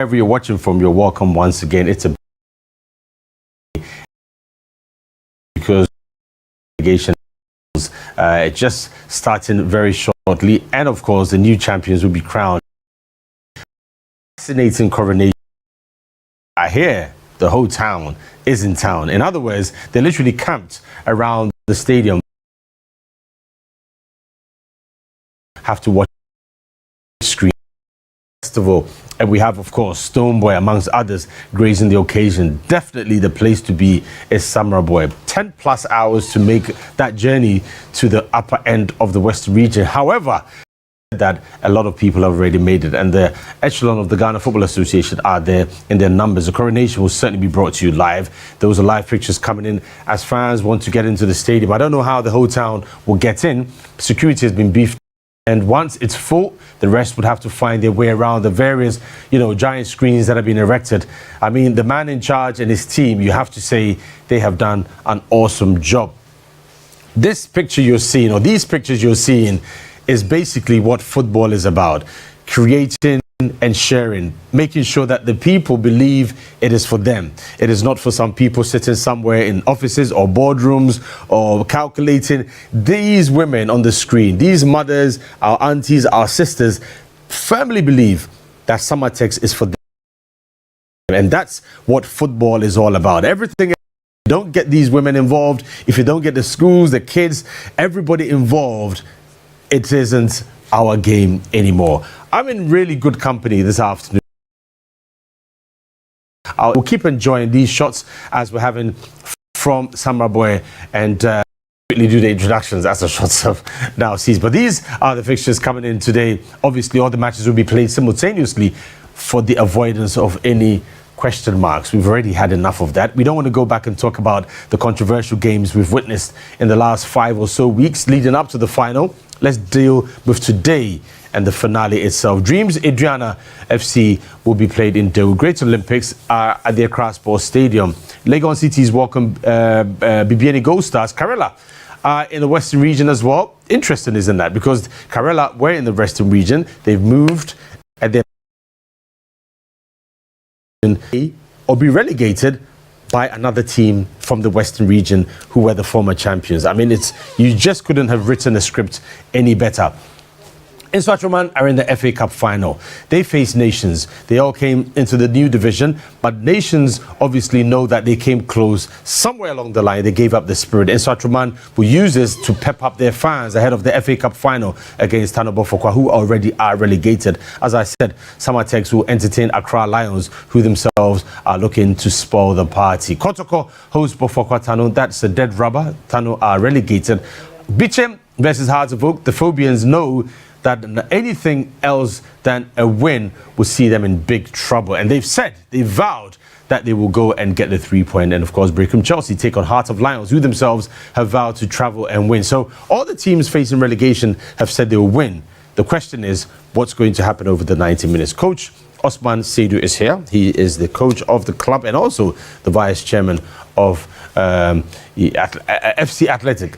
Wherever you're watching from, you're welcome once again. It's a because it's just starting very shortly, and of course the new champions will be crowned. Fascinating coronation. I hear the whole town is in town. In other words, they literally camped around the stadium. Have to watch the screen festival, and we have, of course, Stoneboy amongst others grazing the occasion. Definitely the place to be is Samartex. 10+ hours to make that journey to the upper end of the Western region. However, that a lot of people have already made it, and the echelon of the Ghana Football Association are there in their numbers. The coronation will certainly be brought to you live. Those are live pictures coming in as fans want to get into the stadium. I don't know how the whole town will get in. Security has been beefed, and once it's full, the rest would have to find their way around the various, giant screens that have been erected. I mean, the man in charge and his team, you have to say they have done an awesome job. This picture you're seeing, or these pictures you're seeing, is basically what football is about: creating and sharing, making sure that the people believe it is for them. It is not for some people sitting somewhere in offices or boardrooms or calculating. These women on the screen, these mothers, our aunties, our sisters, firmly believe that Samartex is for them. And that's what football is all about. Everything. Don't get these women involved. If you don't get the schools, the kids, everybody involved, it isn't our game anymore. I'm in really good company this afternoon. We'll keep enjoying these shots as we're having from Samartex, and quickly do the introductions as the shots have now ceased. But these are the fixtures coming in today. Obviously, all the matches will be played simultaneously for the avoidance of any question marks. We've already had enough of that. We don't want to go back and talk about the controversial games we've witnessed in the last 5 or so weeks leading up to the final. Let's deal with today and the finale itself. Dreams Adriana FC will be played in the Great Olympics at the Accra Sports Stadium. Legon City's welcome BBN Gold Stars Karela in the Western region as well. Interesting, isn't that? Because Karela were in the Western region. They've moved and then or be relegated by another team from the Western region who were the former champions. I mean, you just couldn't have written a script any better. Insuatreman are in the FA Cup final. They face Nations. They all came into the new division, but Nations obviously know that they came close. Somewhere along the line, they gave up the spirit. Insuatreman will use this to pep up their fans ahead of the FA Cup final against Tanobo Fokwa, who already are relegated. As I said, Samartex will entertain Accra Lions, who themselves are looking to spoil the party. Kotoko hosts Bofokwa Tano. That's a dead rubber. Tano are relegated. Bichem versus Hearts of Oak. The Phobians know that anything else than a win will see them in big trouble. And they've vowed that they will go and get the 3 point. And of course, Berekum Chelsea take on Heart of Lions, who themselves have vowed to travel and win. So all the teams facing relegation have said they will win. The question is, what's going to happen over the 90 minutes? Coach Osman Seidu is here. He is the coach of the club and also the vice chairman of FC Athletic.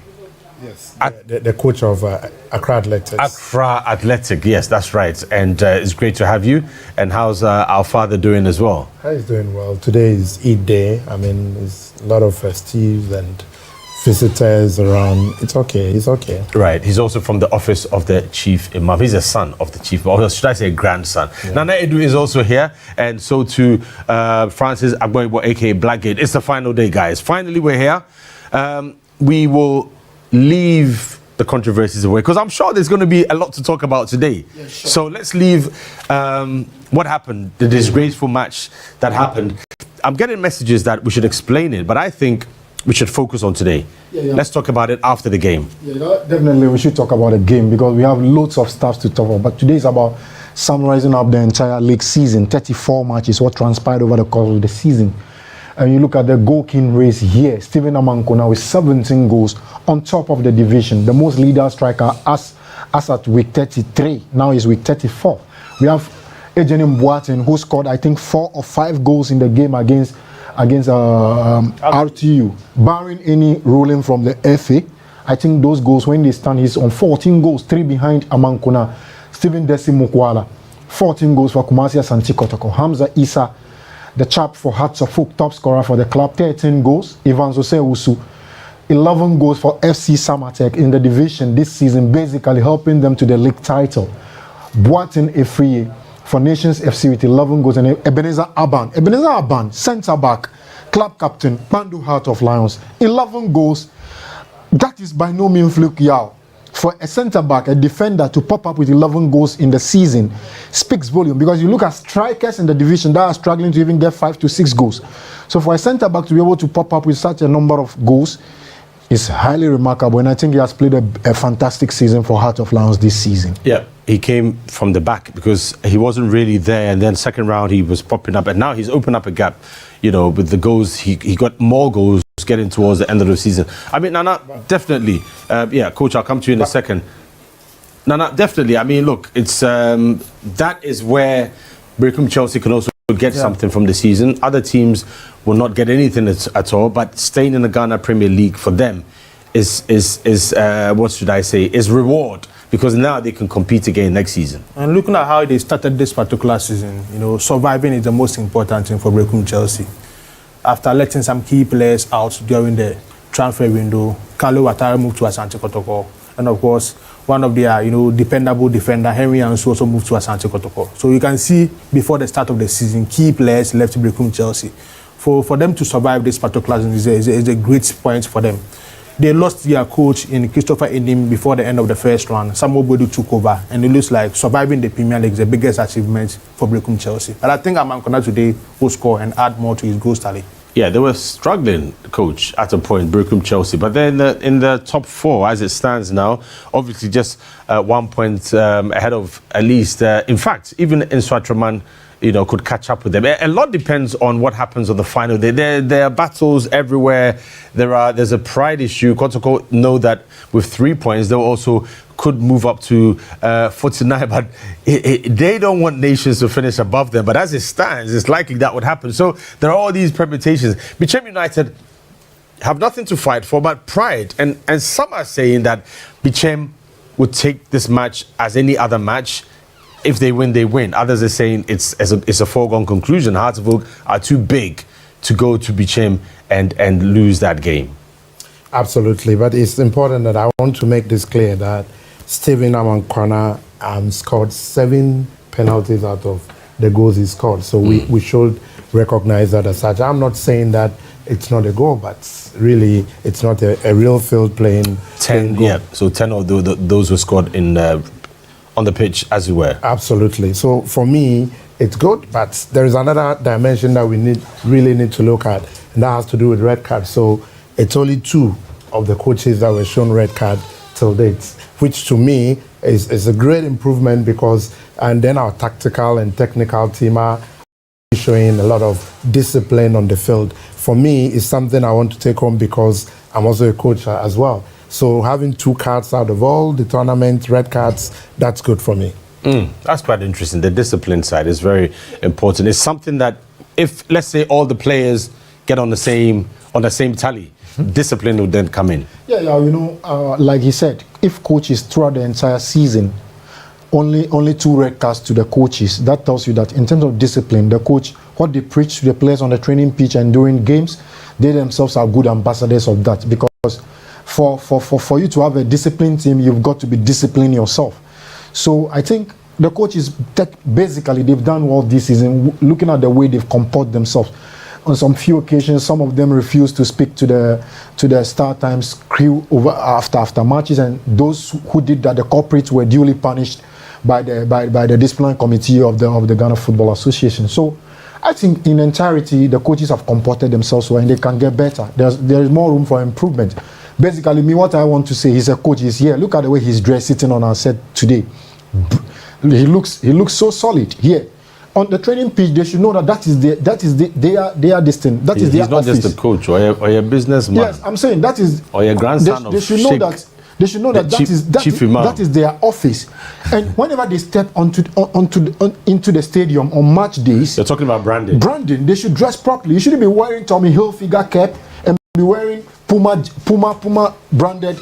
Yes, the coach of Accra Athletics. Accra Athletic, yes, that's right. And it's great to have you. And how's our father doing as well? He's doing well. Today is Eid Day. I mean, there's a lot of festives and visitors around. It's okay. He's okay. Right. He's also from the office of the chief imam. He's a son of the chief, or should I say grandson? Yeah. Nana Edu is also here, and so too Francis Agboibo, aka Blackgate. It's the final day, guys. Finally, we're here. We will leave the controversies away because I'm sure there's going to be a lot to talk about today. Yeah, sure. So let's leave what happened, the disgraceful match that happened. I'm getting messages that we should explain it, but I think we should focus on today. Yeah. Let's talk about it after the game. Yeah, definitely we should talk about the game because we have loads of stuff to talk about. But today is about summarizing up the entire league season. 34 matches, what transpired over the course of the season. And you look at the goal king race here, Stephen Amanko now with 17 goals on top of the division. The most leader striker as at week 33, now is week 34. We have Ejenim Boateng, who scored, I think, 4 or 5 goals in the game against RTU. Barring any ruling from the FA, I think those goals, when they stand, he's on 14 goals, 3 behind Amankona. Stephen Desi Mukwala, 14 goals for Kumasi Asante Kotoko. Hamza Issa, the chap for Hearts of Oak, top scorer for the club, 13 goals. Ivan Zose Usu, 11 goals for FC Samartex in the division this season, basically helping them to the league title. Boatin Efriye for Nations FC with 11 goals, and Ebenezer Aban, centre back, club captain, Bandu Heart of Lions, 11 goals. That is by no means fluke, Yao. For a centre back, a defender to pop up with 11 goals in the season speaks volume, because you look at strikers in the division that are struggling to even get 5 to 6 goals. So for a centre back to be able to pop up with such a number of goals is highly remarkable, and I think he has played a fantastic season for Heart of Lions this season. Yeah, he came from the back because he wasn't really there, and then second round he was popping up, and now he's opened up a gap, with the goals. He got more goals getting towards the end of the season. I mean, Nana, definitely. Coach, I'll come to you in a second. Nana, definitely. I mean, look, it's that is where Berekum Chelsea can also get something from the season. Other teams will not get anything at all, but staying in the Ghana Premier League for them is what should I say, is reward, because now they can compete again next season. And looking at how they started this particular season, surviving is the most important thing for Berekum Chelsea. After letting some key players out during the transfer window, Kalu Watara moved to Asante Kotoko, and of course, one of their dependable defender, Henry Ansu, also moved to Asante Kotoko. So you can see before the start of the season, key players left Berekum Chelsea. For them to survive this particular season is a great point for them. They lost their coach in Christopher Edim before the end of the first round. Samuel Bodu took over, and it looks like surviving the Premier League is the biggest achievement for Berekum Chelsea. But I think Amankona today will score and add more to his goal tally. Yeah, they were struggling, coach, at a point, Berekum Chelsea. But then in the top four, as it stands now, obviously just 1 point ahead of at least, in fact, even in Swatraman, could catch up with them. A lot depends on what happens on the final day. There are battles everywhere. There's a pride issue. Kotoko know that with 3 points, they also could move up to 49, but they don't want Nations to finish above them. But as it stands, it's likely that would happen. So there are all these permutations. Bichem United have nothing to fight for but pride. And some are saying that Bichem would take this match as any other match. If they win, they win. Others are saying it's a foregone conclusion. Hearts of Oak are too big to go to Bichem and lose that game. Absolutely, but it's important that I want to make this clear that Stephen Amankwana scored 7 penalties out of the goals he scored. So we should recognize that as such. I'm not saying that it's not a goal, but really it's not a real field playing 10 goal. Yeah, so 10 of those were scored in on the pitch, as it were. Absolutely. So for me, it's good, but there is another dimension that we really need to look at, and that has to do with red cards. So it's only 2 of the coaches that were shown red card till date, which to me is a great improvement, because and then our tactical and technical team are showing a lot of discipline on the field. For me, it's something I want to take home, because I'm also a coach as well. So having 2 cards out of all the tournament, red cards, that's good for me. That's quite interesting. The discipline side is very important. It's something that if, let's say, all the players get on the same tally, discipline would then come in. Yeah, like he said, if coaches throughout the entire season, only 2 red cards to the coaches, that tells you that in terms of discipline, the coach, what they preach to the players on the training pitch and during games, they themselves are good ambassadors of that, because for you to have a disciplined team, you've got to be disciplined yourself. So I think the coaches, basically, they've done well this season, looking at the way they've comported themselves. On some few occasions, some of them refused to speak to the Star Times crew after matches, and those who did that, the culprits, were duly punished by the discipline committee of the Ghana Football Association. So I think in entirety, the coaches have comported themselves well, and they can get better. There is more room for improvement. Basically, what I want to say is a coach is here. Look at the way he's dressed, sitting on our set today. He looks so solid here. On the training pitch, they should know that is their distance. That is their office. He's not just a coach or a businessman. Yes, I'm saying that is. Or a grandson of They should know that. They should know that that is their office. And whenever they step into the stadium on match days, you're talking about branding. Branding. They should dress properly. You shouldn't be wearing Tommy Hilfiger cap and be wearing Puma branded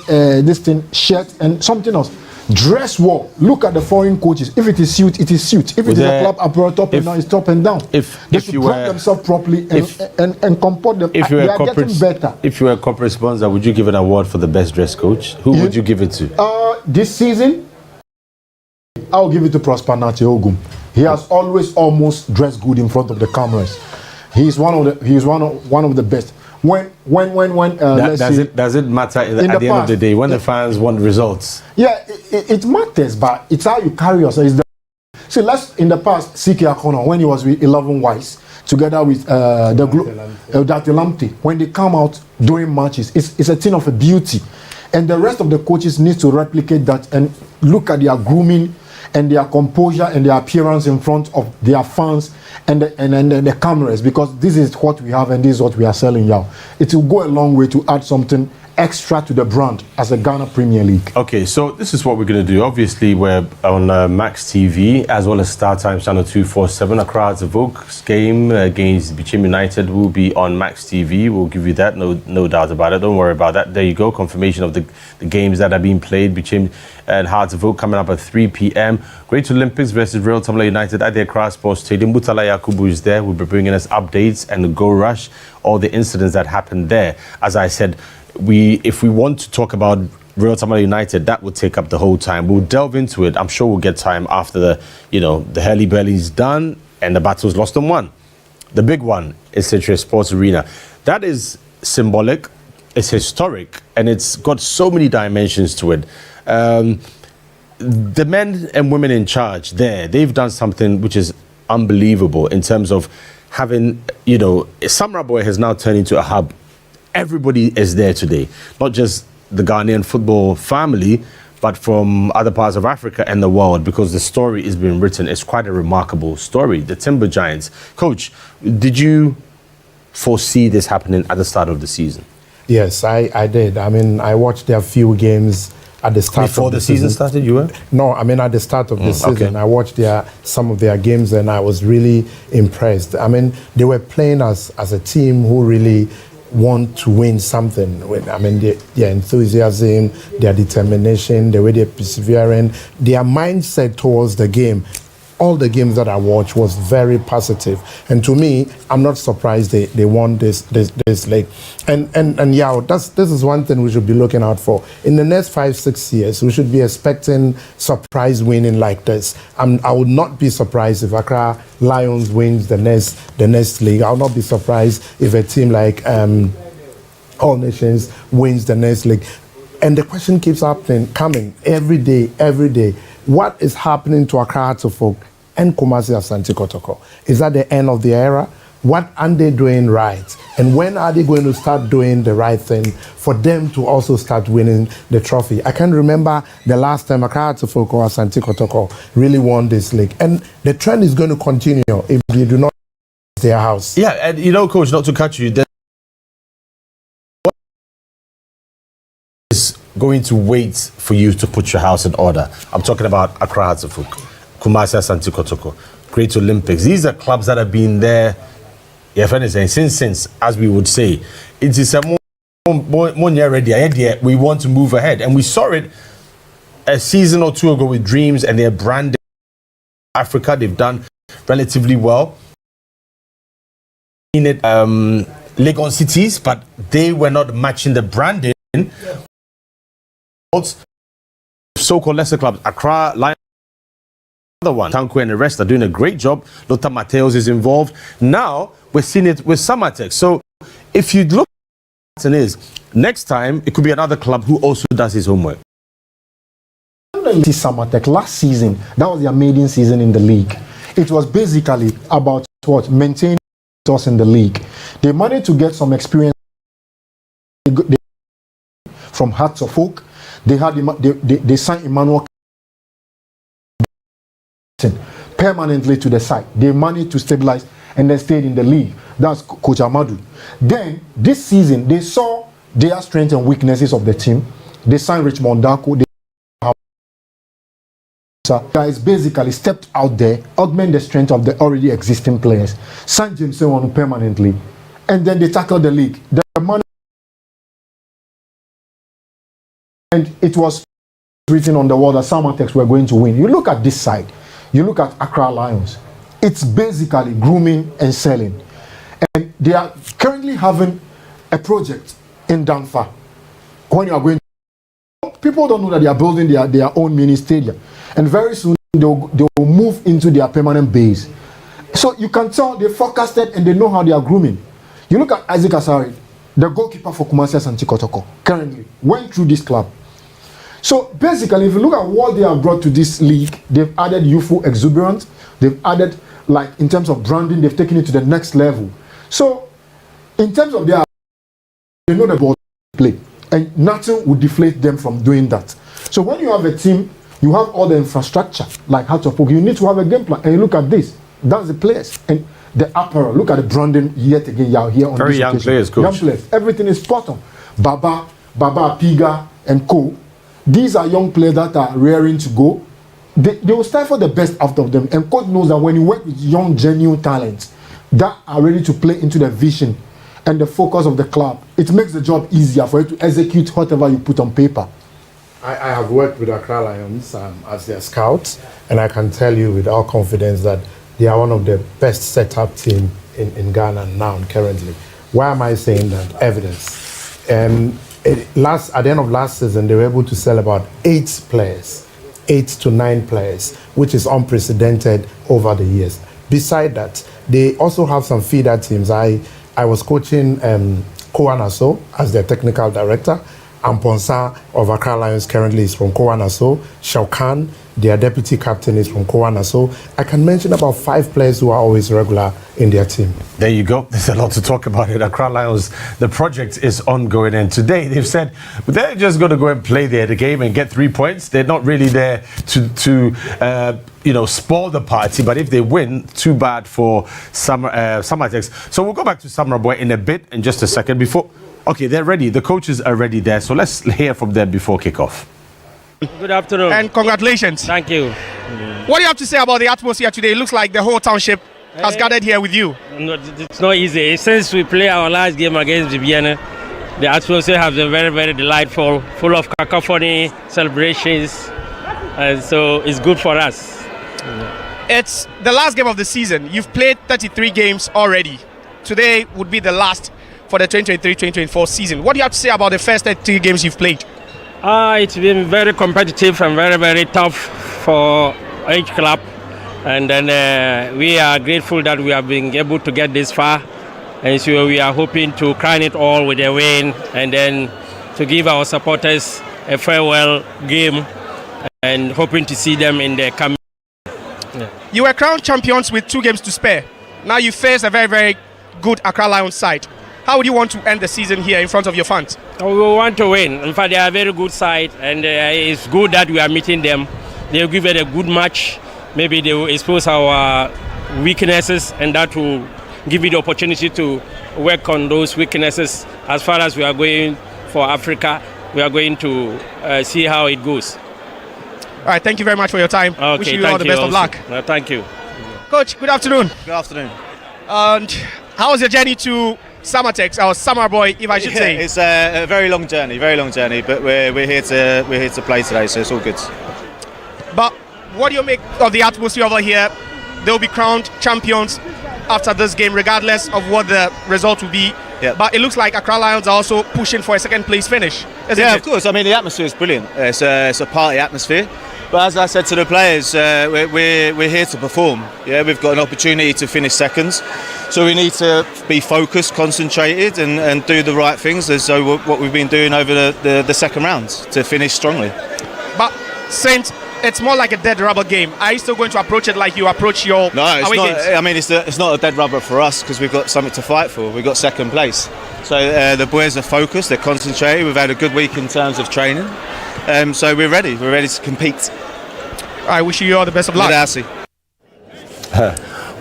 this thing shirt and something else. Dress well. Look at the foreign coaches. If it is suit, it is suit. If it is a club abroad, top and down, it's top and down. They should prop themselves properly and comport them. If you were they are getting better. If you were a corporate sponsor, would you give an award for the best dress coach? Who would you give it to? This season, I'll give it to Prosper Nati Ogum. He has always almost dressed good in front of the cameras. He's one of the best. Does it matter at the end of the day when the fans want results? Yeah, it matters, but it's how you carry yourself. See, in the past, Siki Akono, when he was with 11 Wise, together with Datilamti, when they come out during matches, it's a thing of a beauty. And the rest of the coaches need to replicate that and look at their grooming and their composure and their appearance in front of their fans and the cameras, because this is what we have and this is what we are selling now. It will go a long way to add something extra to the brand as a Ghana Premier League. Okay, so this is what we're going to do. Obviously, we're on Max TV as well as Star Times Channel 247. Accra Zavok's game against Bichim United will be on Max TV. We'll give you that, no doubt about it. Don't worry about that. There you go. Confirmation of the games that are being played. Bichim and Hartsville coming up at 3 p.m. Great Olympics versus Real Tamale United at the Accra Sports Stadium. Mutala Yakubu is there. We'll be bringing us updates and the Go Rush, all the incidents that happened there. As I said, if we want to talk about Real Tamale United, that would take up the whole time. We'll delve into it. I'm sure we'll get time after the hurly-burly's done and the battle's lost and won. The big one is Citrus Sports Arena. That is symbolic, it's historic, and it's got so many dimensions to it. The men and women in charge there, they've done something which is unbelievable in terms of having, Samra Boy has now turned into a hub. Everybody is there today, not just the Ghanaian football family, but from other parts of Africa and the world, because the story is being written. It's quite a remarkable story. The Timber Giants. Coach, did you foresee this happening at the start of the season? Yes, I did. I mean, I watched their few games at the start before of the season started. You were? No, I mean at the start of the season. Okay. I watched some of their games and I was really impressed. I mean, they were playing as a team who really want to win something. I mean, their enthusiasm, their determination, the way they're persevering, their mindset towards the game. All the games that I watched was very positive, and to me, I'm not surprised they won this league. And yeah, this is one thing we should be looking out for in the next 5-6 years. We should be expecting surprise winning like this. I would not be surprised if Accra Lions wins the next league. I'll not be surprised if a team like All Nations wins the next league. And the question keeps coming every day. What is happening to Accra to folk and Kumasi Asante Kotoko? Is that the end of the era? What are they doing right? And when are they going to start doing the right thing for them to also start winning the trophy? I can't remember the last time Accra to folk or Asante Kotoko really won this league. And the trend is going to continue if you do not their house. Yeah, and Coach, not to cut you, is going to wait for you to put your house in order. I'm talking about Accra Hatzafuk, Kumasi Asante Kotoko, Great Olympics. These are clubs that have been there, since, as we would say. It is a more ready. We want to move ahead. And we saw it a season or two ago with Dreams and their branding. Africa, they've done relatively well in it, Legon cities, but they were not matching the branding. So-called lesser clubs, Accra, Lions, other one, Tanko and the rest are doing a great job. Lothar Matthäus is involved. Now we're seeing it with Samartex. So if you look at it, next time it could be another club who also does his homework. Samartex last season, that was their maiden season in the league. It was basically about maintaining us in the league. They managed to get some experience from Hearts of Oak. They signed Emmanuel permanently to the side. They managed to stabilize and then stayed in the league. That's Coach Amadou. Then this season they saw their strengths and weaknesses of the team. They signed Richmond Darko. Guys basically stepped out there, augment the strength of the already existing players, signed James Sewon permanently, and then they tackled the league. The money, and it was written on the wall that Samartex were going to win. You look at this side, you look at Accra Lions. It's basically grooming and selling. And they are currently having a project in Danfa. When you are going, people don't know that they are building their own mini stadium. And very soon they will move into their permanent base. So you can tell they forecasted and they know how they are grooming. You look at Isaac Asari, the goalkeeper for Kumasi Asante Kotoko, currently went through this club. So basically, if you look at what they have brought to this league, they've added youthful exuberance. They've added, like, in terms of branding, they've taken it to the next level. So in terms of their, they know the ball play, and nothing would deflate them from doing that. So when you have a team, you have all the infrastructure, like how to poke. You need to have a game plan. And you look at this, that's the players. And the apparel, look at the branding yet again here on very this young occasion. players, coach. Young players, everything is spot on. Baba, Piga, and Co. These are young players that are raring to go. They will strive for the best out of them. And coach knows that when you work with young, genuine talents that are ready to play into the vision and the focus of the club, it makes the job easier for you to execute whatever you put on paper. I have worked with Accra Lions as their scouts, and I can tell you with all confidence that they are one of the best set-up team in Ghana now currently. Why am I saying that? Evidence. At the end of last season, they were able to sell about 8 to 9 players, which is unprecedented over the years. Beside that, they also have some feeder teams. I was coaching Kowanaso as their technical director. Amponsa of Accra Lions currently is from Kowanaso. Shaukan, their deputy captain, is from Kowanaso. I can mention about 5 players who are always regular in their team. There you go. There's a lot to talk about it. Accra Lions, the project is ongoing, and today they've said they're just going to go and play the game and get 3 points. They're not really there to spoil the party, but if they win, too bad for Samartex. So we'll go back to Samarboy in a bit, in just a second. Okay, they're ready. The coaches are ready there. So let's hear from them before kickoff. Good afternoon. And congratulations. Thank you. What do you have to say about the atmosphere today? It looks like the whole township has gathered here with you. No, it's not easy. Since we play our last game against Vivienne, the atmosphere has been very, very delightful, full of cacophony, celebrations, and so it's good for us. It's the last game of the season. You've played 33 games already. Today would be the last for the 2023-2024 season. What do you have to say about the first 33 games you've played? It's been very competitive and very, very tough for each club. And then we are grateful that we have been able to get this far. And so we are hoping to crown it all with a win and then to give our supporters a farewell game and hoping to see them in the coming. Yeah. You were crowned champions with 2 games to spare. Now you face a very, very good Accra Lions side. How would you want to end the season here in front of your fans? We want to win. In fact, they are a very good side, and it's good that we are meeting them. They'll give it a good match. Maybe they will expose our weaknesses, and that will give you the opportunity to work on those weaknesses. As far as we are going for Africa, we are going to see how it goes. All right, thank you very much for your time. Okay, wish you all the best of luck. Thank you. Coach, good afternoon. Good afternoon. And how was your journey to Samartex, our summer boy, if I should say? It's a very long journey, but we're here to play today, so it's all good. But what do you make of the atmosphere over here? They'll be crowned champions after this game, regardless of what the result will be. Yep. But it looks like Accra Lions are also pushing for a second place finish. Yeah, of course. I mean, the atmosphere is brilliant. It's a party atmosphere. But as I said to the players, we're here to perform. Yeah, we've got an opportunity to finish seconds, so we need to be focused, concentrated, and do the right things. As so what we've been doing over the second round to finish strongly. But since it's more like a dead rubber game, are you still going to approach it like you approach your away games? I mean, it's not a dead rubber for us because we've got something to fight for. We've got second place. So the boys are focused, they're concentrated. We've had a good week in terms of training. So we're ready to compete. I wish you all the best of luck.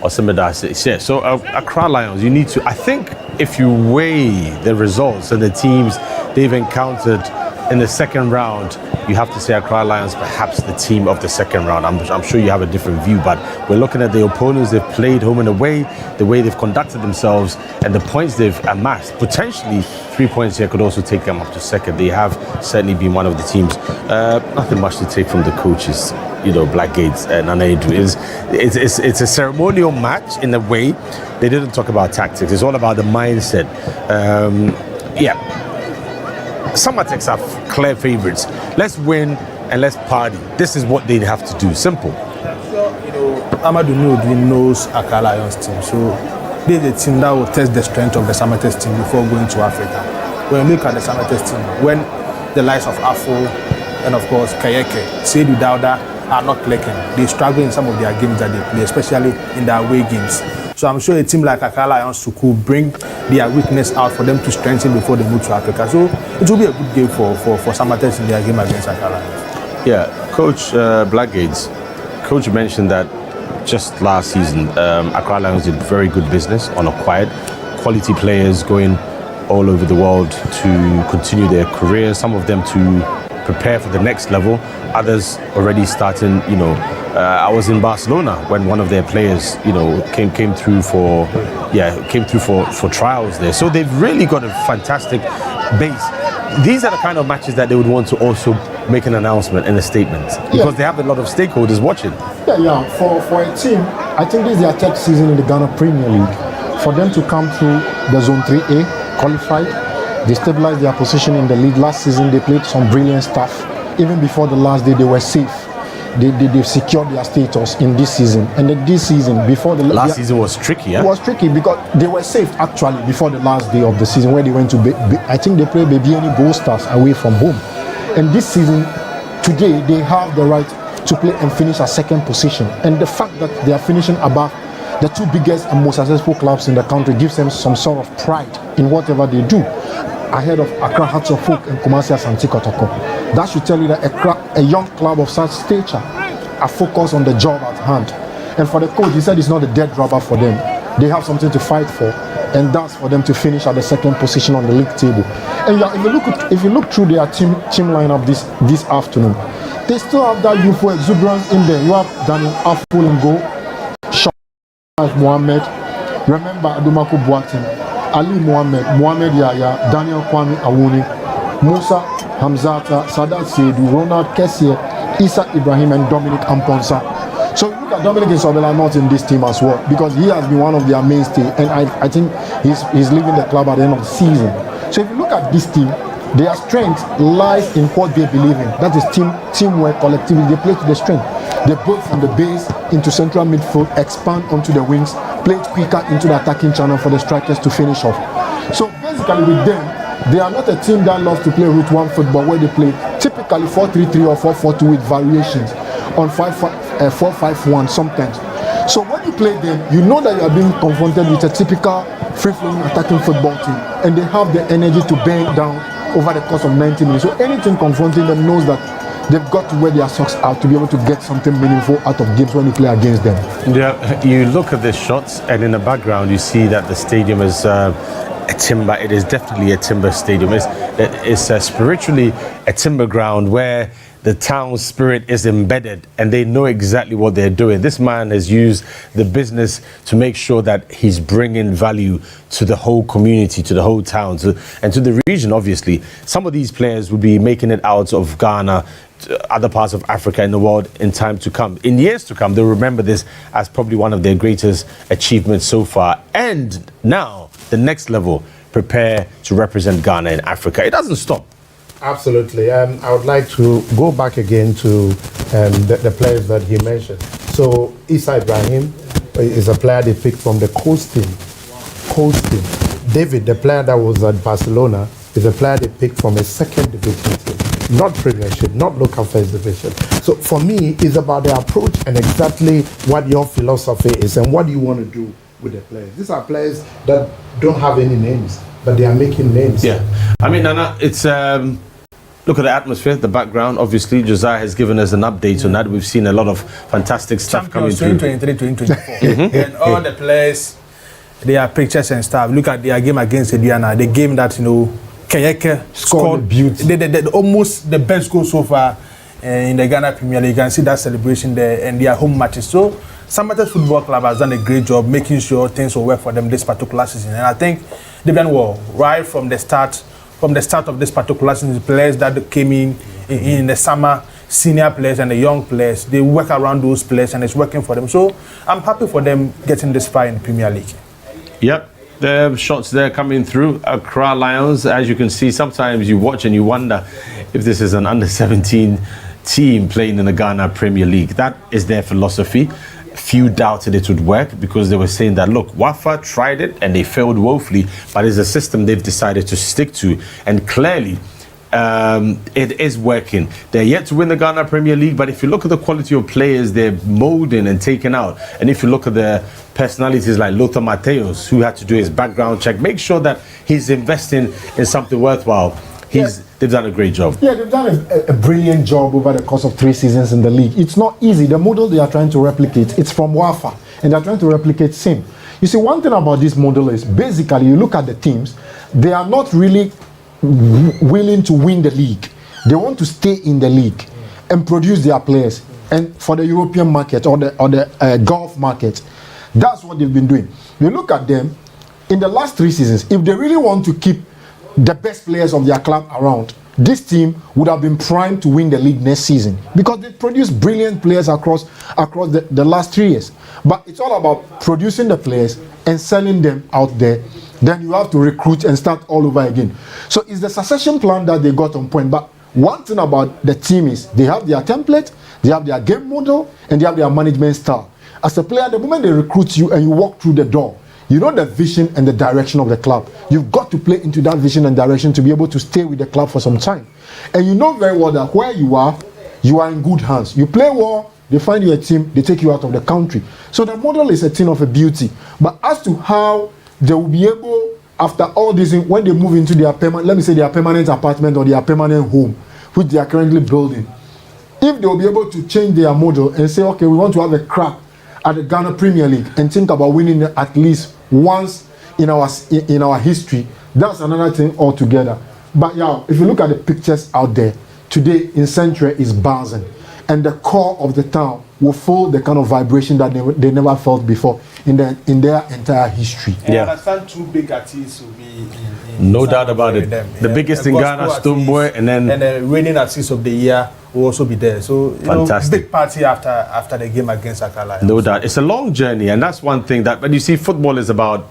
Awesome, yeah. So Accra Lions, you need to, I think if you weigh the results and the teams they've encountered in the second round, you have to say Accra Lions perhaps the team of the second round. I'm sure you have a different view, but we're looking at the opponents they've played home and away, the way they've conducted themselves, and the points they've amassed. Potentially 3 points here could also take them up to second. They have certainly been one of the teams. Nothing much to take from the coaches, Blackgates and Anaidu. It's a ceremonial match in a way. They didn't talk about tactics. It's all about the mindset. Samartex are clear favorites. Let's win and let's party. This is what they have to do. Simple. Amadou Noudou knows Accra Lions team, so they're the team that will test the strength of the Samartex team before going to Africa. When you look at the Samartex team, when the likes of Afo and of course Kayeke, Seydou Dauda are not clicking, they struggle in some of their games that they play, especially in their away games. So I'm sure a team like Accra Lions could bring their weakness out for them to strengthen before they move to Africa. So it will be a good game for Samartex in their game against Accra Lions. Yeah, Coach Blackgates, Coach mentioned that just last season, Accra Lions did very good business on acquired quality players going all over the world to continue their careers, some of them to prepare for the next level, others already starting, I was in Barcelona when one of their players, came through for trials there. So they've really got a fantastic base. These are the kind of matches that they would want to also make an announcement and a statement because they have a lot of stakeholders watching. Yeah. For a team, I think this is their third season in the Ghana Premier League. For them to come through the Zone 3A, qualified, they stabilized their position in the league. Last season, they played some brilliant stuff. Even before the last day, they were safe. They've secured their status in this season. And this season, before the last season was tricky, yeah? It was tricky because they were safe actually before the last day of the season where they went to, I think they played Bebiani Gold Stars away from home. And this season, today, they have the right to play and finish at second position. And the fact that they are finishing above the two biggest and most successful clubs in the country gives them some sort of pride in whatever they do, ahead of Accra Hearts of Oak and Kumasi Asante Kotoko. That should tell you that a young club of such stature are focused on the job at hand. And for the coach, he said it's not a dead rubber for them. They have something to fight for, and that's for them to finish at the second position on the league table. And if you look through their team lineup this afternoon, they still have that youthful exuberance in there. You have Daniel Aful in goal, Shah Mohammed, remember Adumaku Boateng, Ali Mohammed Yaya, Daniel Kwame Awuni, Musa Hamzata, Sadat Seydou, Ronald Kessier, Issa Ibrahim, and Dominic Amponsa. So look at Dominic Isobela not in this team as well, because he has been one of their mainstay, and I think he's leaving the club at the end of the season. So if you look at this team, their strength lies in what they believe in. That is teamwork, collectivity. They play to the strength. They build from the base into central midfield, expand onto the wings, play it quicker into the attacking channel for the strikers to finish off. So basically with them, they are not a team that loves to play route one football where they play typically 4-3-3 or 4-4-2 with variations on 4-5-1 sometimes. So when you play them, you know that you are being confronted with a typical free-flowing attacking football team, and they have the energy to bend down over the course of 90 minutes. So anything confronting them knows that they've got to wear their socks out to be able to get something meaningful out of games when you play against them. Yeah, you look at the shots, and in the background you see that the stadium is a timber. It is definitely a timber stadium. It's spiritually a timber ground where the town's spirit is embedded, and they know exactly what they're doing. This man has used the business to make sure that he's bringing value to the whole community, to the whole town, and to the region, obviously. Some of these players will be making it out of Ghana, to other parts of Africa and the world in time to come. In years to come, they'll remember this as probably one of their greatest achievements so far. And now, the next level, prepare to represent Ghana in Africa. It doesn't stop. Absolutely. I would like to go back again to the players that he mentioned. So Issa Ibrahim is a player they picked from the coast team. David, the player that was at Barcelona, is a player they picked from a second division team, not Premiership, not local first division. So for me, it's about the approach and exactly what your philosophy is and what you want to do with the players. These are players that don't have any names, but they are making names. Yeah, I mean, Nana, it's look at the atmosphere, the background. Obviously, Josiah has given us an update on that. We've seen a lot of fantastic stuff coming through. 2023-2024, and all the players, their pictures and stuff. Look at their game against Ediana, the game that Keyeke scored beauty. almost the best goal so far in the Ghana Premier League. You can see that celebration there and their home matches. So Samartex Football Club has done a great job making sure things will work for them this particular season. And I think they've done well right from the start of this particular season. The players that came in the summer, senior players and the young players, they work around those players and it's working for them. So I'm happy for them getting this far in the Premier League. Yep. The shots there coming through. Accra Lions, as you can see, sometimes you watch and you wonder if this is an under-17 team playing in the Ghana Premier League. That is their philosophy. Few doubted it would work because they were saying that, look, Wafa tried it and they failed woefully, but it's a system they've decided to stick to. And clearly, it is working. They're yet to win the Ghana Premier League, but if you look at the quality of players they're molding and taking out, and if you look at the personalities like Lothar Matthäus, who had to do his background check, make sure that he's investing in something worthwhile. They've done a great job. Yeah, they've done a brilliant job over the course of 3 seasons in the league. It's not easy. The model they are trying to replicate, it's from Wafa, and they're trying to replicate same. You see, one thing about this model is basically you look at the teams, they are not really willing to win the league. They want to stay in the league and produce their players. And for the European market or the Gulf market, that's what they've been doing. You look at them in the last 3 seasons. If they really want to keep the best players of their club around, this team would have been primed to win the league next season because they produced brilliant players across the last 3 years. But it's all about producing the players and selling them out there. Then you have to recruit and start all over again. So it's the succession plan that they got on point. But one thing about the team is they have their template, they have their game model, and they have their management style. As a player, the moment they recruit you and you walk through the door, you know the vision and the direction of the club. You've got to play into that vision and direction to be able to stay with the club for some time. And you know very well that where you are in good hands. You play well, they find you a team, they take you out of the country. So the model is a thing of a beauty. But as to how they will be able, after all this, when they move into their permanent apartment or their permanent home, which they are currently building, if they will be able to change their model and say, okay, we want to have a crack at the Ghana Premier League and think about winning at least once in our history, that's another thing altogether. But yeah, if you look at the pictures out there, today in Central is buzzing, and the core of the town will feel the kind of vibration that they never felt before in their entire history. Yeah, I understand 2 big artists will be in no doubt about it. The biggest in Ghana, Stoneboy, and the reigning artist of the year will also be there. So fantastic. Big party after the game against Accra. No doubt. It's a long journey, and that's one thing that. But you see, football is about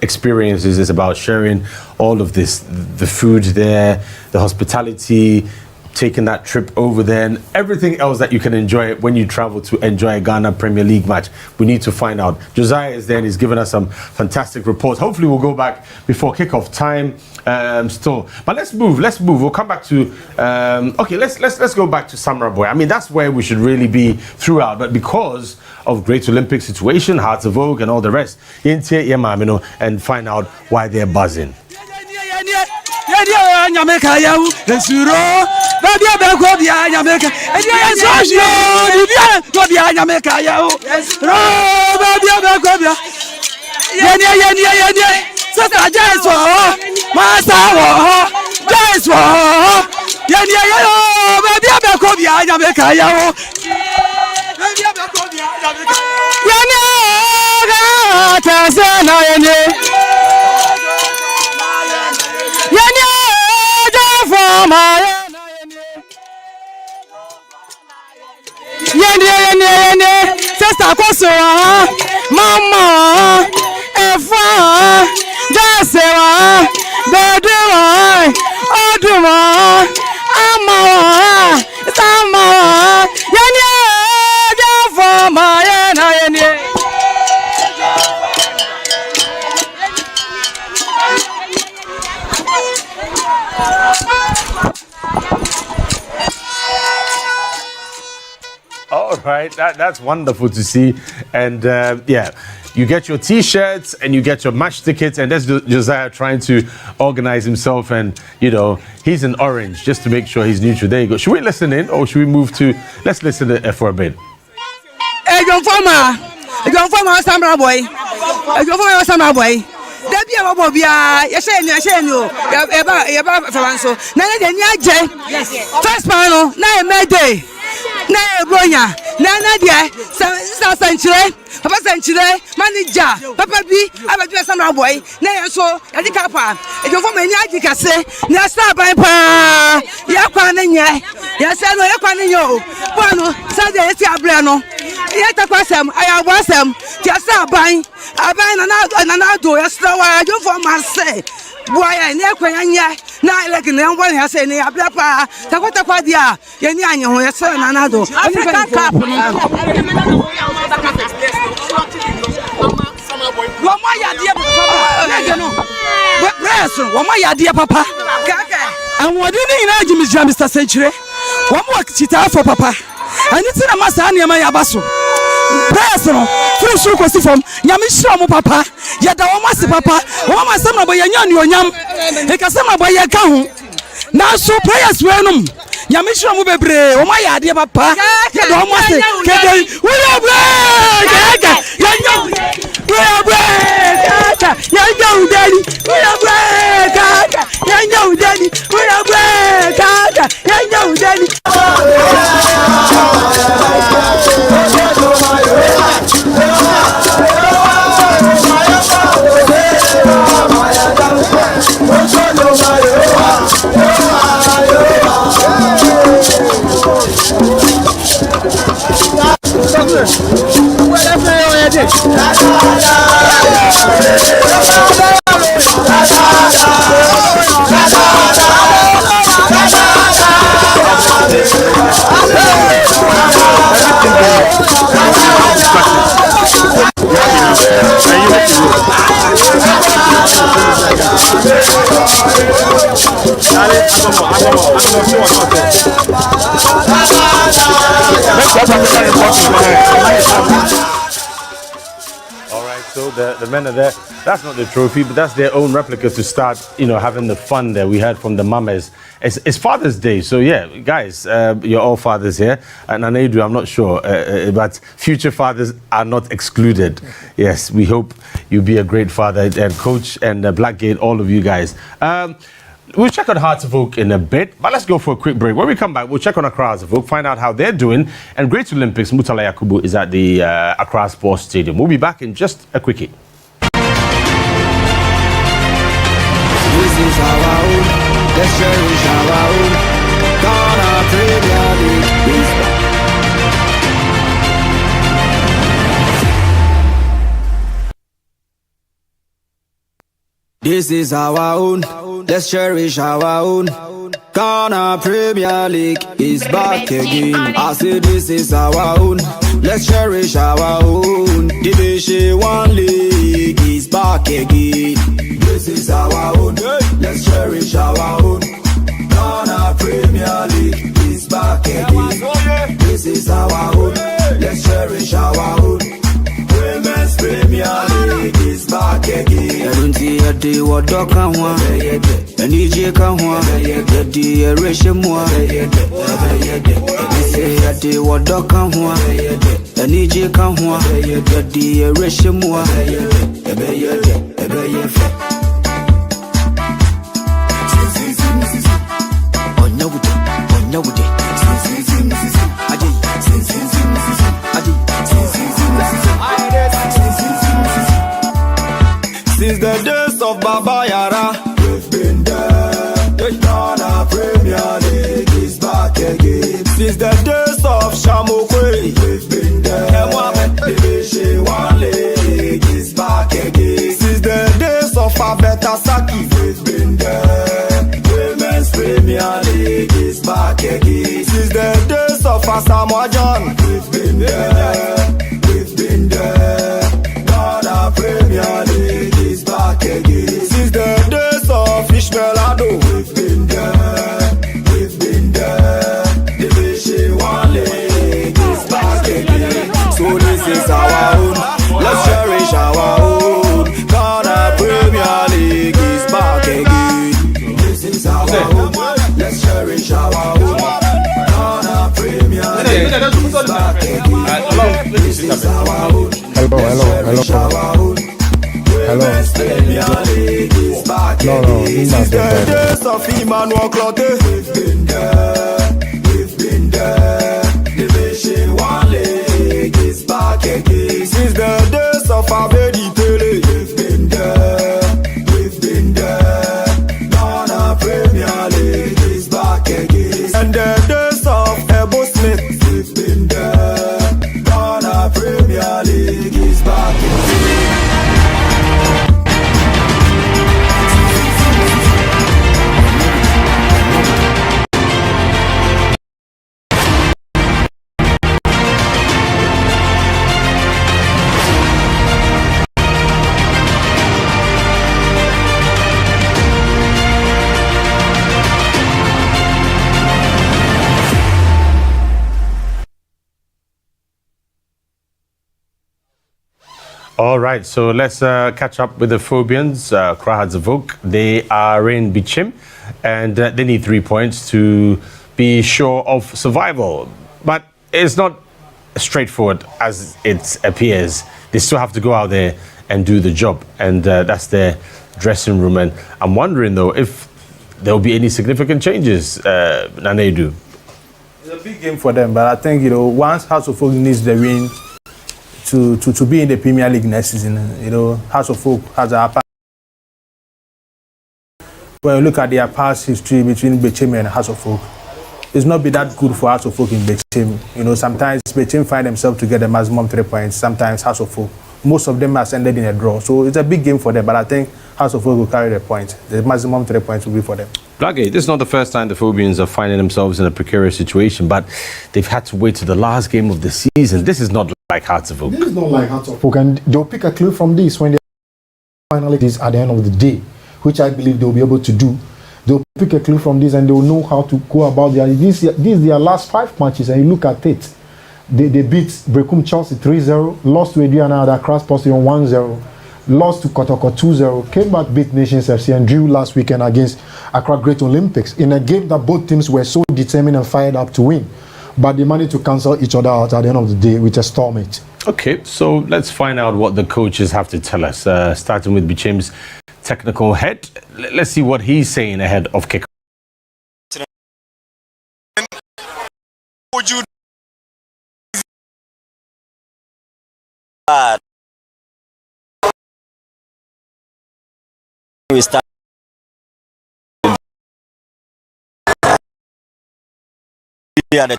experiences. It's about sharing all of this, the food there, the hospitality, taking that trip over there, and everything else that you can enjoy when you travel to enjoy a Ghana Premier League match. We need to find out. Josiah is there and he's given us some fantastic reports. Hopefully we'll go back before kickoff time still. But let's move. We'll come back to okay, let's go back to Samurai Boy. I mean, that's where we should really be throughout, but because of Great Olympic situation, Hearts of Oak and all the rest, and find out why they're buzzing. Sister Koso, Mama, Efa, Jasewa, Bedewa, Oduma, Ama, Sama, Yanya, Jafama, Yana. All right, that's wonderful to see. And yeah, you get your T-shirts and you get your match tickets, and that's Josiah trying to organize himself. And you know, he's in orange just to make sure he's neutral. There you go. Should we listen in, or should we move to? Let's listen to for a bit. Samurai Boy. Debbie Bobia, Yashen, Yaba Faranso. Nana, yes. First panel, na May na Bronya, Nana, dear, Century, Papa Century, manager, Papa B, I'm a dress on boy, na so, at the Kappa. If you want me, I say, Nasta by Pa, Yaquan, yes, I know Yaquan, yo, Pano, Sunday, Abrano, Yataquasam, I was them, just buying, I buy another, yes, I don't for myself. Boy, I never na like no one has any ablapa. Takota Padia, Yanyan, who has son another. African Cup. Wamaya dear papa. And what do you know, Mr. Century? One more chita for papa. And it's in a Masania Mayabaso. Personal, full sugar from Yamishamu papa. Yet the Omasi papa, Oma Sama by Yam, Ekasama by Yakam. Now so prayers renum. Yamishamu bebre, Omaya dear papa. Yet the Omasi, we are bread, we are bread, young daddy, we are bread, young daddy, we are bread, young daddy. Alright, so the men are there. That's not the trophy, but that's their own replica to start, having the fun there. We heard from the mamas. It's Father's Day, so yeah, guys, you're all fathers here. And Anedu, I'm not sure, but future fathers are not excluded. Yes, we hope you'll be a great father. And Coach and Blackgate, all of you guys. We'll check on Hearts of Oak in a bit, but let's go for a quick break. When we come back, we'll check on Accra Hearts of Oak, find out how they're doing. And Great Olympics, Mutala Yakubu is at the Accra Sports Stadium. We'll be back in just a quickie. This is our own, let's cherish our own. Ghana Premier League. This is our own, let's cherish our own. Ghana Premier League is back again. I say this is our own, let's cherish our own. Division 1 League is back again. This is our own, let's cherish our own. Ghana Premier League is back again. This is our own, let's cherish our own. Women's Premier League is back again. I don't see what dog can want. And EJ can want. The ratio more. I say I do what dog can want. And EJ can want. The ratio more. Since the days of Baba Yara, we've been there. The Ghana Premier League is back again. Since the days of Shamokwe, we've been there. Division 1 League is back again. Since the days of Abetasaki, we've been there. Women's Premier League is back again. Since the days of Asamoah John, we've been there. We've been there. Ghana Premier League is back again. Since the days of Ishmael Ado, we've been there. We've been there. Division 1 League is back again. So this is our own. Let's cherish our own. Ghana Premier League is back again. This is our own. Let's cherish our own. Ghana Premier League is back again. This is our own. Hello. Premier League is back again. Since the days of Emmanuel Clotet, we've been there. Division 1 League is back again. Since the days of MD34, we've been there. Ghana Premier League is back again. And the days of Ebo Smith, we've been there. Ghana Premier League is back again. All right, so let's catch up with the Phobians. Accra they are in Bichim, and they need 3 points to be sure of survival. But it's not straightforward as it appears. They still have to go out there and do the job, and that's their dressing room. And I'm wondering, though, if there will be any significant changes, Nanedu. It's a big game for them, but I think, once House of Folk needs the win to be in the Premier League next season, House of Folk has a past. When you look at their past history between Bichim and House of Folk, it's not been that good for House of Folk in Bichim. Sometimes Bichim find themselves to get the maximum 3 points, sometimes House of Folk. Most of them has ended in a draw. So it's a big game for them, but I think House of Folk will carry the point. The maximum 3 points will be for them. Blagge, this is not the first time the Phobians are finding themselves in a precarious situation, but they've had to wait to the last game of the season. This is not like Hearts of Oak. This is not like Hearts of Oak, and they'll pick a clue from this when they finally this at the end of the day, which I believe they'll be able to do. They'll pick a clue from this and they'll know how to go about this is their last 5 matches, and you look at it. They beat Berekum Chelsea 3-0, lost to Aduana at Accra Sports 1-0, lost to Kotoko 2-0, came back, beat Nations FC and drew last weekend against Accra Great Olympics in a game that both teams were so determined and fired up to win. But they managed to cancel each other out at the end of the day with a stalemate. Okay, so let's find out what the coaches have to tell us, starting with Bichim's technical head. Let's see what he's saying ahead of kickoff. Would you we start the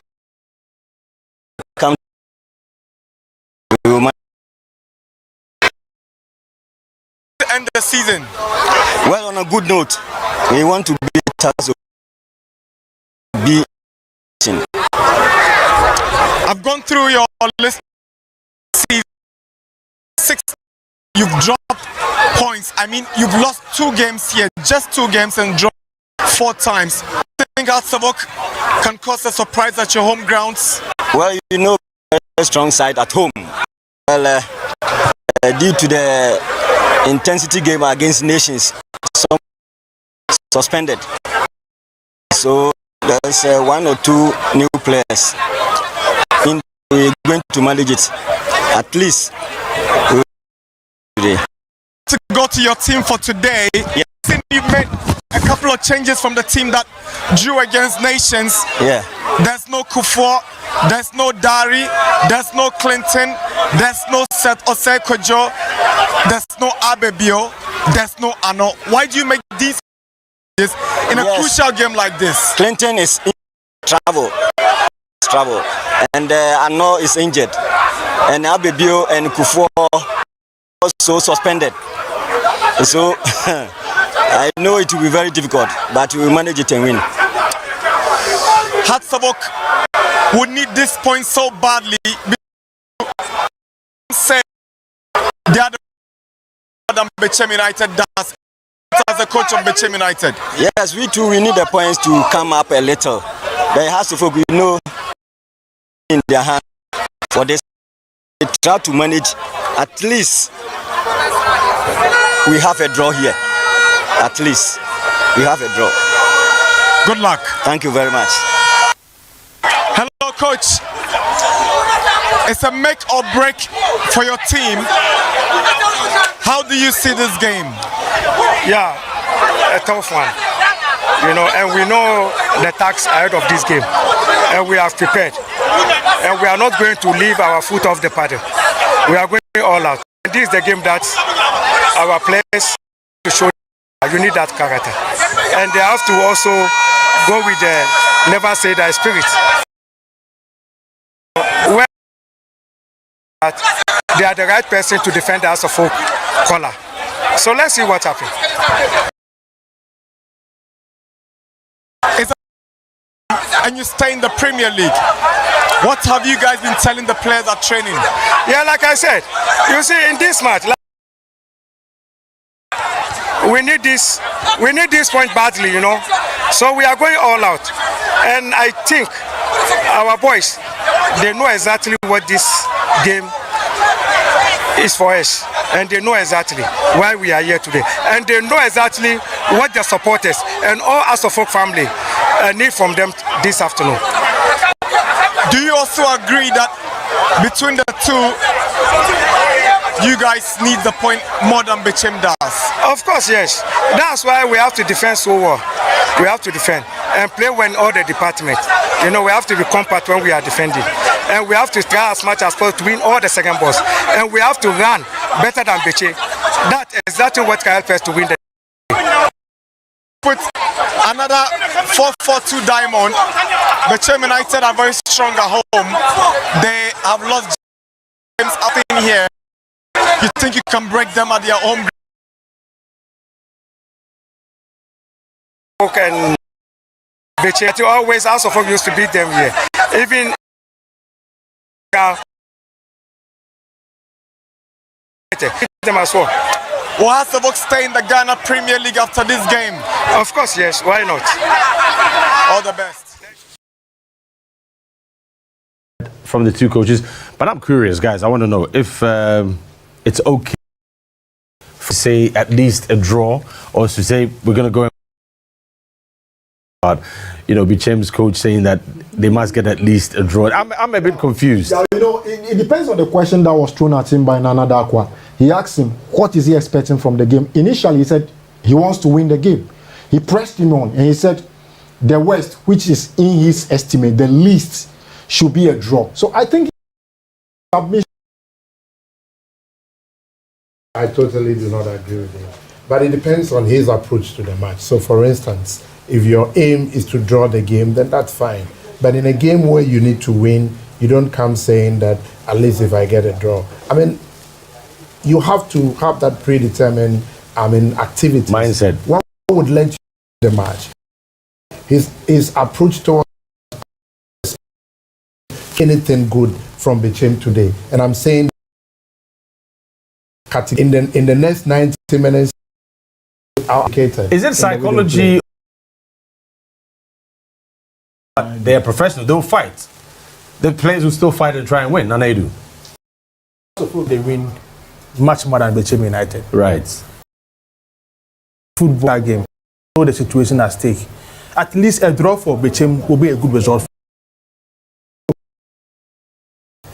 come To end the season. well on a good note. We want to be I've gone through your list. 6. You've dropped points. I mean, you've lost 2 games here, just 2 games, and dropped 4 times. I think Hearts of Oak can cause a surprise at your home grounds. Well, a strong side at home. Well, due to the intensity game against Nations, some suspended. So there's 1 or 2 new players. We're going to manage it. At least today. To go to your team for today, Yeah. You've made a couple of changes from the team that drew against Nations. Yeah. There's no Kufuor, there's no Dari, there's no Clinton, there's no Seth Osei Kojo, there's no Abebio, there's no Ano. Why do you make these changes in a crucial game like this? Clinton is in trouble, and Ano is injured, and Abebio and Kufuor also suspended. So I know it will be very difficult, but we will manage it and win. Hearts of Oak would need this point so badly. Say the other than Bichim United does as a coach of Bichim United. Yes, we too, we need the points to come up a little. The Hearts of Oak, we know in their hand for this. They try to manage at least. We have a draw here. At least we have a draw. Good luck. Thank you very much. Hello, coach. It's a make or break for your team. How do you see this game? Yeah, a tough one. You know, and we know the tax ahead of this game, and we have prepared. And we are not going to leave our foot off the pedal. We are going all out. And this is the game that our players to show you need that character. And they have to also go with the never say die spirit. When they are the right person to defend the House of Folk color. So let's see what happens. And you stay in the Premier League. What have you guys been telling the players at training? Yeah, like I said, you see, in this match, we need this point badly, you know. So we are going all out, and I think our boys, they know exactly what this game is for us, and they know exactly why we are here today, and they know exactly what the supporters and all House of Folk family need from them this afternoon. Do you also agree that between the two, you guys need the point more than Bechem does? Of course, yes. That's why we have to defend so well. We have to defend and play when all the department. You know, we have to be compact when we are defending. And we have to try as much as possible to win all the second balls. And we have to run better than Beche. That is exactly what can help us to win the game. Put another 4-4-2 diamond. Bechem United are very strong at home. They have lost games up in here. You think you can break them at their home? And Beche always House of Folk used to beat them here. Even them as well. Will House of Folk stay in the Ghana Premier League after this game? Of course, yes. Why not? All the best. From the two coaches, but I'm curious, guys. I want to know if it's okay to say at least a draw, or to say we're going to go. You know, Bichem's coach saying that they must get at least a draw. I'm a bit confused. Yeah, you know, it depends on the question that was thrown at him by Nana Dakwa. He asked him, what is he expecting from the game? Initially, he said he wants to win the game. He pressed him on, and he said the West, which is in his estimate, the least should be a draw. So I think I totally do not agree with him. But it depends on his approach to the match. So for instance, if your aim is to draw the game, then that's fine. But in a game where you need to win, you don't come saying that at least if I get a draw. I mean, you have to have that predetermined, activity. Mindset. What would let you win the match? His approach towards anything good from Bechem today. And I'm saying in the next 90 minutes, is it psychology? They are professional. They'll fight. The players will still fight and try and win. And they do. They win much more than Bechem United. Right. Football game. Know the situation at stake. At least a draw for Bechem will be a good result.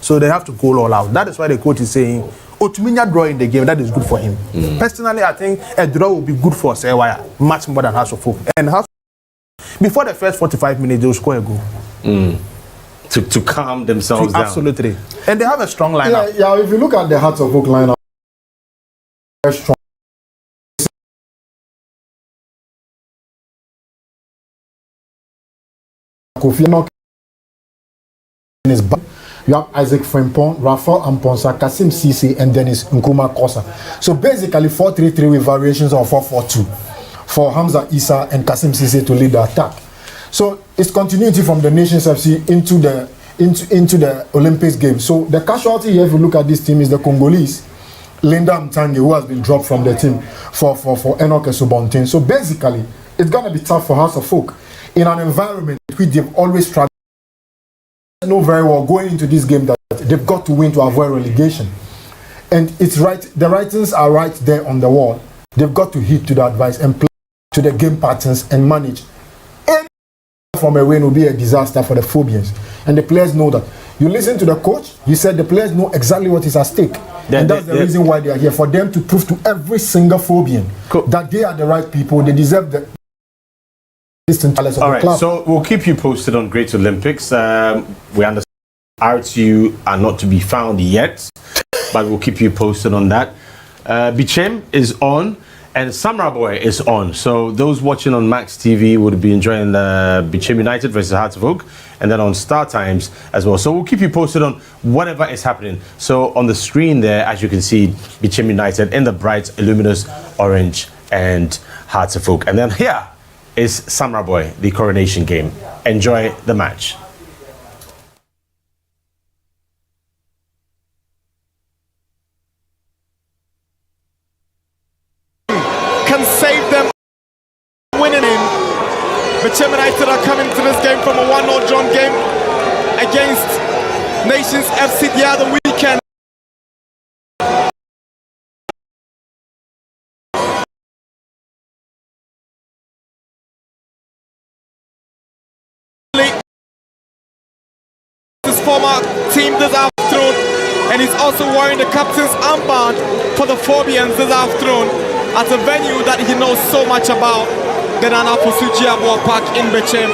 So they have to go all out. That is why the coach is saying, Otuminya draw in the game, that is good for him. Personally, I think a draw will be good for Sewaya, much more than House of Folk. And before the first 45 minutes, they will score a goal. To calm themselves down. Absolutely. And they have a strong lineup. Yeah, if you look at the Hearts of Oak lineup, very strong. Kofi Nok in his back. You have Isaac Frimpong, Rafael Amponsa, Kasim Cisse, and Dennis Nkrumah Kosa. So basically 4-3-3 with variations of 4-4-2 for Hamza Issa and Kasim Cisse to lead the attack. So it's continuity from the Nations FC into the Olympics game. So the casualty here, if you look at this team, is the Congolese Linda Mtange, who has been dropped from the team for Enoch Subontin. So basically, it's gonna be tough for House of Folk in an environment which they've always struggled. Know very well going into this game that they've got to win to avoid relegation, and it's right. The writings are right there on the wall. They've got to heed to the advice and play to the game patterns and manage. Any from a win will be a disaster for the Phobians, and the players know that. You listen to the coach. He said the players know exactly what is at stake. And that's the reason why they are here, for them to prove to every single Phobian that they are the right people, they deserve the distant talents of All the right, club. so we'll keep you posted on Great Olympics. We understand RTU are not to be found yet, but we'll keep you posted on that. Bichem is on, and Samurai Boy is on. So those watching on Max TV would be enjoying Bichem United versus Hearts of Oak, and then on Star Times as well. So we'll keep you posted on whatever is happening. So on the screen there, as you can see, Bichem United in the bright, luminous orange and Hearts of Oak. And then here is Samurai Boy, the coronation game. Enjoy the match. Can save them winning in. Bichem United are coming to this game from a 1-0 drawn game against Nations FC the other weekend. His former team this afternoon, and he's also wearing the captain's armband for the Phobians this afternoon at a venue that he knows so much about, the Nana Posuji Abua Park in Bichem.